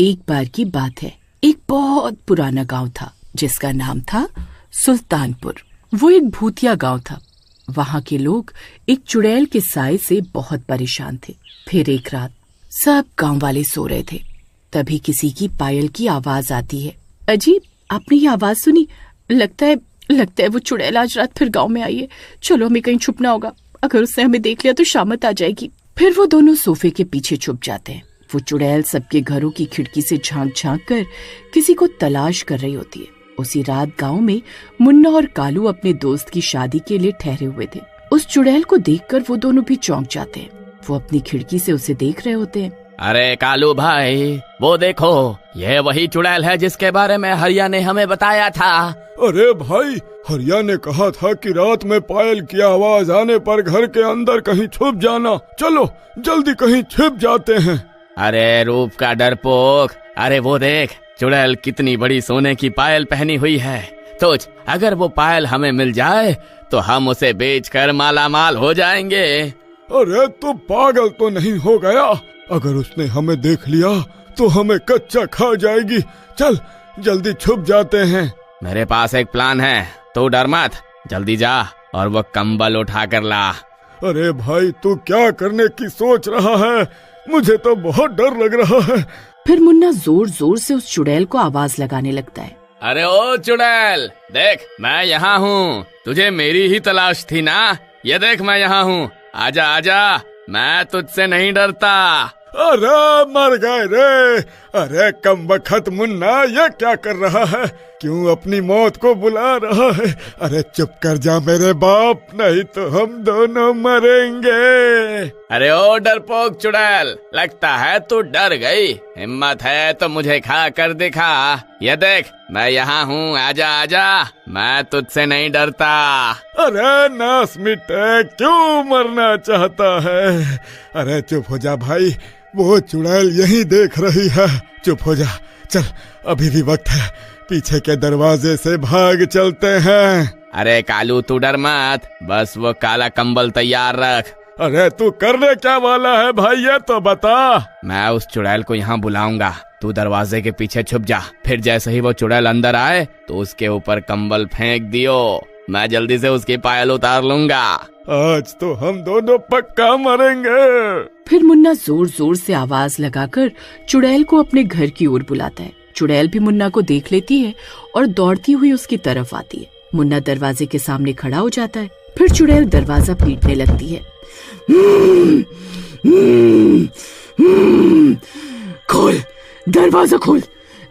एक बार की बात है। एक बहुत पुराना गांव था जिसका नाम था सुल्तानपुर। वो एक भूतिया गांव था। वहां के लोग एक चुड़ैल के साए से बहुत परेशान थे। फिर एक रात सब गांव वाले सो रहे थे, तभी किसी की पायल की आवाज आती है। अजी, आपने ये आवाज सुनी? लगता है वो चुड़ैल आज रात फिर गांव में आई है। चलो, हमें कहीं छुपना होगा, अगर उसने हमें देख लिया तो शामत आ जाएगी। फिर वो दोनों सोफे के पीछे छुप जाते हैं। वो चुड़ैल सबके घरों की खिड़की से झांक झांक कर किसी को तलाश कर रही होती है। उसी रात गांव में मुन्ना और कालू अपने दोस्त की शादी के लिए ठहरे हुए थे। उस चुड़ैल को देखकर वो दोनों भी चौंक जाते हैं। वो अपनी खिड़की से उसे देख रहे होते हैं। अरे कालू भाई, वो देखो, ये वही चुड़ैल है जिसके बारे में हरिया ने हमें बताया था। अरे भाई, हरिया ने कहा था कि रात में पायल की आवाज आने पर घर के अंदर कहीं छुप जाना। चलो जल्दी कहीं छिप जाते हैं। अरे रूप का डरपोक, अरे वो देख, चुड़ैल कितनी बड़ी सोने की पायल पहनी हुई है। अगर वो पायल हमें मिल जाए तो हम उसे बेचकर माला माल हो जाएंगे। अरे तू पागल तो नहीं हो गया? अगर उसने हमें देख लिया तो हमें कच्चा खा जाएगी। चल जल्दी छुप जाते हैं। मेरे पास एक प्लान है, तू डर मत, जल्दी जा और वो कंबल उठा कर ला। अरे भाई, तू क्या करने की सोच रहा है? मुझे तो बहुत डर लग रहा है। फिर मुन्ना जोर जोर से उस चुड़ैल को आवाज लगाने लगता है। अरे ओ चुड़ैल, देख मैं यहाँ हूँ, तुझे मेरी ही तलाश थी ना? ये देख मैं यहाँ हूँ, आजा आजा, मैं तुझसे नहीं डरता। अरे मर गए रे। अरे कमबख्त मुन्ना, ये क्या कर रहा है? क्यों अपनी मौत को बुला रहा है? अरे चुप कर जा मेरे बाप, नहीं तो हम दोनों मरेंगे। अरे ओ डरपोक चुड़ैल, लगता है तू डर गई। हिम्मत है तो मुझे खा कर दिखा। ये देख मैं यहाँ हूँ, आजा आजा, मैं तुझसे नहीं डरता। अरे नास मिटे, क्यों मरना चाहता है? अरे चुप हो जा भाई, वो चुड़ैल यही देख रही है। चुप हो जा, चल अभी भी वक्त है, पीछे के दरवाजे से भाग चलते हैं। अरे कालू तू डर मत, बस वो काला कंबल तैयार रख। अरे तू करने क्या वाला है भाई, ये तो बता। मैं उस चुड़ैल को यहाँ बुलाऊंगा, तू दरवाजे के पीछे छुप जा। फिर जैसे ही वो चुड़ैल अंदर आए तो उसके ऊपर कंबल फेंक दियो, मैं जल्दी से उसकी पायल उतार लूंगा। आज तो हम दोनों पक्का मरेंगे। फिर मुन्ना जोर जोर से आवाज लगाकर चुड़ैल को अपने घर की ओर बुलाता है। चुड़ैल भी मुन्ना को देख लेती है और दौड़ती हुई उसकी तरफ आती है। मुन्ना दरवाजे के सामने खड़ा हो जाता है। फिर चुड़ैल दरवाजा पीटने लगती है। खोल, दरवाजा खोल,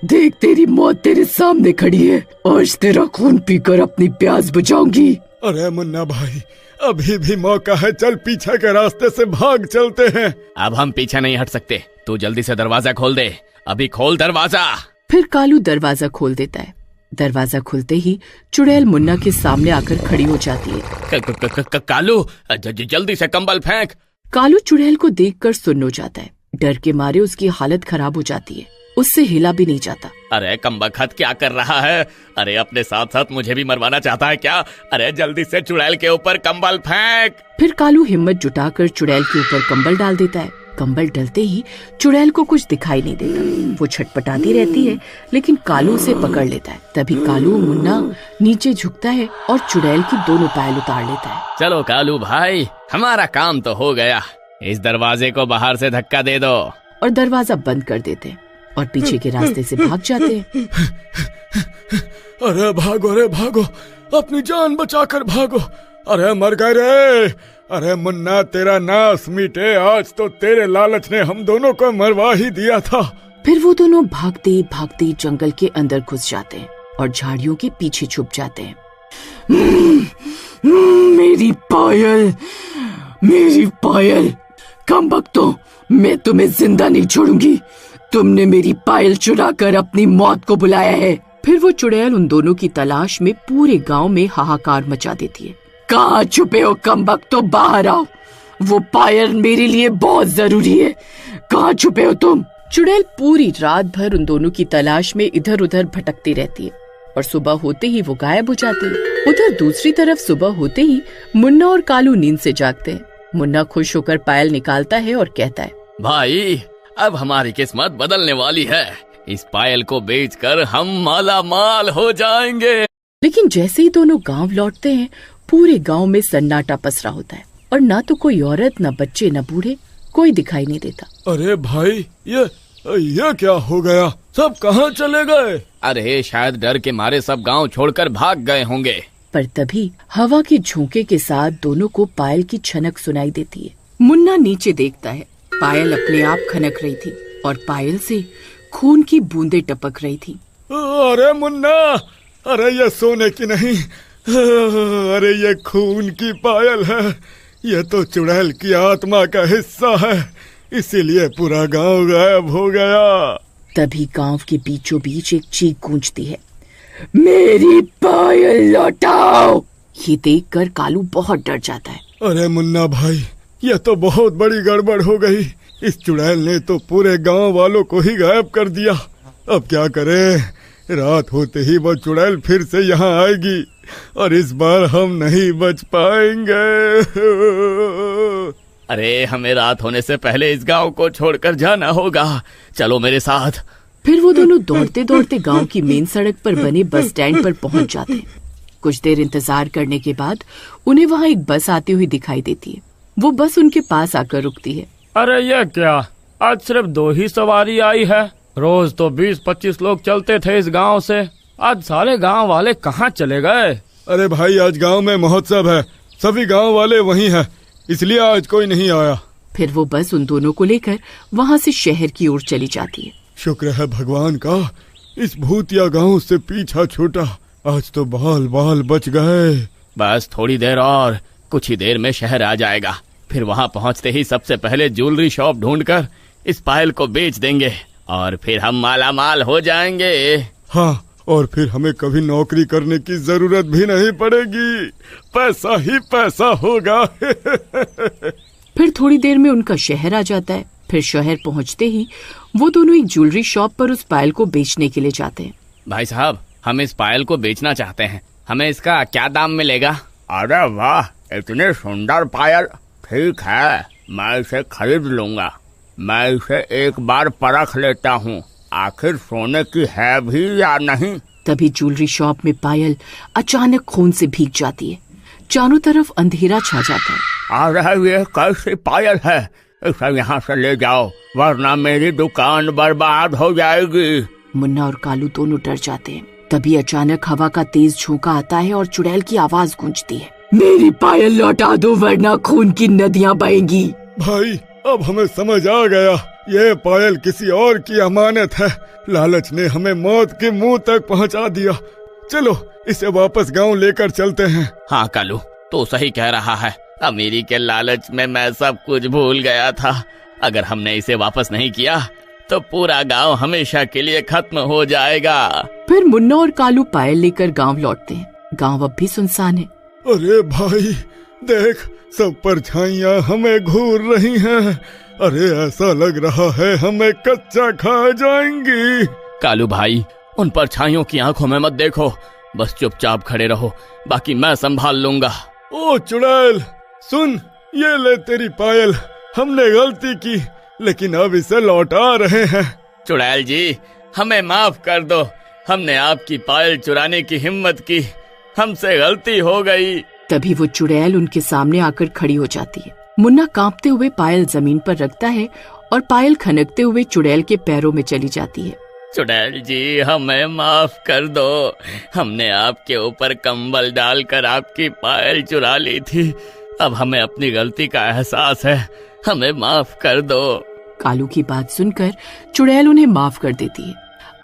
देख तेरी मौत तेरे सामने खड़ी है। आज तेरा खून पीकर अपनी प्यास बुझाऊंगी। अरे मुन्ना भाई, अभी भी मौका है, चल पीछे के रास्ते से भाग चलते हैं। अब हम पीछे नहीं हट सकते, तू जल्दी से दरवाजा खोल दे, अभी खोल दरवाजा। फिर कालू दरवाजा खोल देता है। दरवाजा खुलते ही चुड़ैल मुन्ना के सामने आकर खड़ी हो जाती है। कालू जल्दी से कंबल फेंक। कालू चुड़ैल को देखकर सुन्न हो जाता है। डर के मारे उसकी हालत खराब हो जाती है, उससे हिला भी नहीं जाता। अरे कमबख्त क्या कर रहा है? अरे अपने साथ साथ मुझे भी मरवाना चाहता है क्या? अरे जल्दी से चुड़ैल के ऊपर कंबल फेंक। फिर कालू हिम्मत जुटाकर चुड़ैल के ऊपर कंबल डाल देता है। कंबल डलते ही चुड़ैल को कुछ दिखाई नहीं देता। वो छटपटाती रहती है, लेकिन कालू उसे पकड़ लेता है। तभी कालू मुन्ना नीचे झुकता है और चुड़ैल की दोनों पायल उतार लेता है। चलो कालू भाई, हमारा काम तो हो गया, इस दरवाजे को बाहर से धक्का दे दो। और दरवाजा बंद कर देते हैं और पीछे के रास्ते से भाग जाते हैं। अरे भागो, अपनी जान बचाकर भागो। अरे मर गए रे। अरे मुन्ना, तेरा नाश मिटे, आज तो तेरे लालच ने हम दोनों को मरवा ही दिया था। फिर वो दोनों भागते भागते जंगल के अंदर घुस जाते हैं और झाड़ियों के पीछे छुप जाते हैं। मेरी पायल, कमबख्तों, मैं तुम्हें जिंदा नहीं छोड़ूंगी। तुमने मेरी पायल चुराकर अपनी मौत को बुलाया है। फिर वो चुड़ैल उन दोनों की तलाश में पूरे गांव में हाहाकार मचा देती है। कहाँ छुपे हो कमबख्तों, बाहर आओ, वो पायल मेरे लिए बहुत जरूरी है। कहाँ छुपे हो तुम? चुड़ैल पूरी रात भर उन दोनों की तलाश में इधर उधर भटकती रहती है और सुबह होते ही वो गायब हो जाती है। उधर दूसरी तरफ सुबह होते ही मुन्ना और कालू नींद से जागते हैं। मुन्ना खुश होकर पायल निकालता है और कहता है, भाई अब हमारी किस्मत बदलने वाली है। इस पायल को बेचकर हम माला माल हो जाएंगे। लेकिन जैसे ही दोनों गांव लौटते हैं, पूरे गांव में सन्नाटा पसरा होता है और ना तो कोई औरत, ना बच्चे, ना बूढ़े, कोई दिखाई नहीं देता। अरे भाई, ये क्या हो गया? सब कहाँ चले गए? अरे शायद डर के मारे सब गांव छोड़कर भाग गए होंगे। पर तभी हवा के झोंके के साथ दोनों को पायल की छनक सुनाई देती है। मुन्ना नीचे देखता है, पायल अपने आप खनक रही थी और पायल से खून की बूंदें टपक रही थी। अरे मुन्ना, अरे ये सोने की नहीं, अरे ये खून की पायल है। ये तो चुड़ैल की आत्मा का हिस्सा है, इसीलिए पूरा गांव गायब हो गया। तभी गांव के बीचों बीच एक चीख गूंजती है, मेरी पायल लौटाओ। ये देखकर कालू बहुत डर जाता है। अरे मुन्ना भाई, यह तो बहुत बड़ी गड़बड़ हो गई। इस चुड़ैल ने तो पूरे गांव वालों को ही गायब कर दिया। अब क्या करें? रात होते ही वो चुड़ैल फिर से यहाँ आएगी और इस बार हम नहीं बच पाएंगे। अरे हमें रात होने से पहले इस गांव को छोड़कर जाना होगा। चलो मेरे साथ। फिर वो दोनों दौड़ते दौड़ते गांव की मेन सड़क पर बने बस स्टैंड पर पहुंच जाते हैं। कुछ देर इंतजार करने के बाद उन्हें वहाँ एक बस आती हुई दिखाई देती है। वो बस उनके पास आकर रुकती है। अरे ये क्या, आज सिर्फ 2 ही सवारी आई है। रोज तो 20-25 लोग चलते थे इस गांव से, आज सारे गांव वाले कहाँ चले गए? अरे भाई, आज गांव में महोत्सव है, सभी गांव वाले वहीं हैं, इसलिए आज कोई नहीं आया। फिर वो बस उन दोनों को लेकर वहाँ से शहर की ओर चली जाती है। शुक्र है भगवान का, इस भूतिया गांव से पीछा छूटा। आज तो बाल बाल बच गए। बस थोड़ी देर और, कुछ ही देर में शहर आ जाएगा। फिर वहाँ पहुँचते ही सबसे पहले ज्वेलरी शॉप ढूंढकर इस पायल को बेच देंगे और फिर हम माला माल हो जाएंगे। हाँ, और फिर हमें कभी नौकरी करने की जरूरत भी नहीं पड़ेगी, पैसा ही पैसा होगा। फिर थोड़ी देर में उनका शहर आ जाता है। फिर शहर पहुंचते ही वो दोनों एक ज्वेलरी शॉप पर उस पायल को बेचने के लिए जाते हैं। भाई साहब, हम इस पायल को बेचना चाहते हैं, हमें इसका क्या दाम मिलेगा? अरे वाह, इतनी सुंदर पायल, ठीक है, मैं इसे खरीद लूंगा। मैं इसे एक बार परख लेता हूँ, आखिर सोने की है भी या नहीं। तभी ज्वेलरी शॉप में पायल अचानक खून से भीग जाती है। चारों तरफ अंधेरा छा जाता है। अरे ये कैसी पायल है, इसे यहाँ से ले जाओ वरना मेरी दुकान बर्बाद हो जाएगी। मुन्ना और कालू दोनों डर जाते हैं। तभी अचानक हवा का तेज झोंका आता है और चुड़ैल की आवाज गूंजती है, मेरी पायल लौटा दो वरना खून की नदियाँ बहेंगी। भाई, अब हमें समझ आ गया, ये पायल किसी और की अमानत है। लालच ने हमें मौत के मुंह तक पहुंचा दिया। चलो इसे वापस गांव लेकर चलते हैं। हाँ कालू, तो सही कह रहा है। अमीरी के लालच में मैं सब कुछ भूल गया था। अगर हमने इसे वापस नहीं किया तो पूरा गांव हमेशा के लिए खत्म हो जाएगा। फिर मुन्ना और कालू पायल लेकर गांव लौटते हैं। गांव अब भी सुनसान है। अरे भाई देख, सब परछाइयाँ हमें घूर रही हैं। अरे ऐसा लग रहा है हमें कच्चा खा जाएंगी। कालू भाई, उन परछाइयों की आंखों में मत देखो, बस चुपचाप खड़े रहो, बाकी मैं संभाल लूंगा। ओ चुड़ैल सुन, ये ले तेरी पायल। हमने गलती की लेकिन अब इसे लौटा रहे हैं। चुड़ैल जी, हमें माफ कर दो, हमने आपकी पायल चुराने की हिम्मत की, हमसे गलती हो गई। तभी वो चुड़ैल उनके सामने आकर खड़ी हो जाती है। मुन्ना कांपते हुए पायल जमीन पर रखता है और पायल खनकते हुए चुड़ैल के पैरों में चली जाती है। चुड़ैल जी, हमें माफ कर दो, हमने आपके ऊपर कंबल डालकर आपकी पायल चुरा ली थी। अब हमें अपनी गलती का एहसास है, हमें माफ कर दो। कालू की बात सुनकर चुड़ैल उन्हें माफ कर देती है।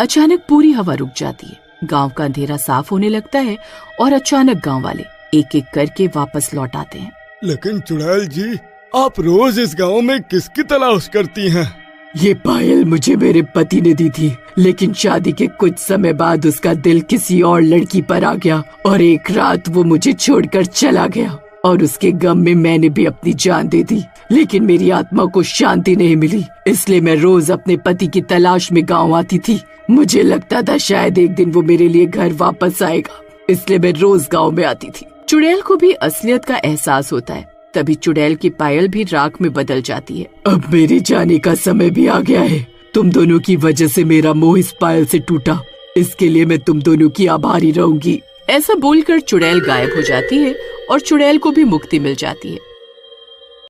अचानक पूरी हवा रुक जाती है। गांव का अंधेरा साफ होने लगता है और अचानक गांव वाले एक एक करके वापस लौट आते हैं। लेकिन चुड़ैल जी, आप रोज इस गांव में किसकी तलाश करती हैं? ये पायल मुझे मेरे पति ने दी थी, लेकिन शादी के कुछ समय बाद उसका दिल किसी और लड़की पर आ गया और एक रात वो मुझे छोड़कर चला गया और उसके गम में मैंने भी अपनी जान दे दी। लेकिन मेरी आत्मा को शांति नहीं मिली, इसलिए मैं रोज अपने पति की तलाश में गांव आती थी। मुझे लगता था शायद एक दिन वो मेरे लिए घर वापस आएगा, इसलिए मैं रोज गांव में आती थी। चुड़ैल को भी असलियत का एहसास होता है। तभी चुड़ैल की पायल भी राख में बदल जाती है। अब मेरे जाने का समय भी आ गया है। तुम दोनों की वजह से मेरा मोह इस पायल से टूटा, इसके लिए मैं तुम दोनों की आभारी रहूंगी। ऐसा बोलकर चुड़ैल गायब हो जाती है और चुड़ैल को भी मुक्ति मिल जाती है।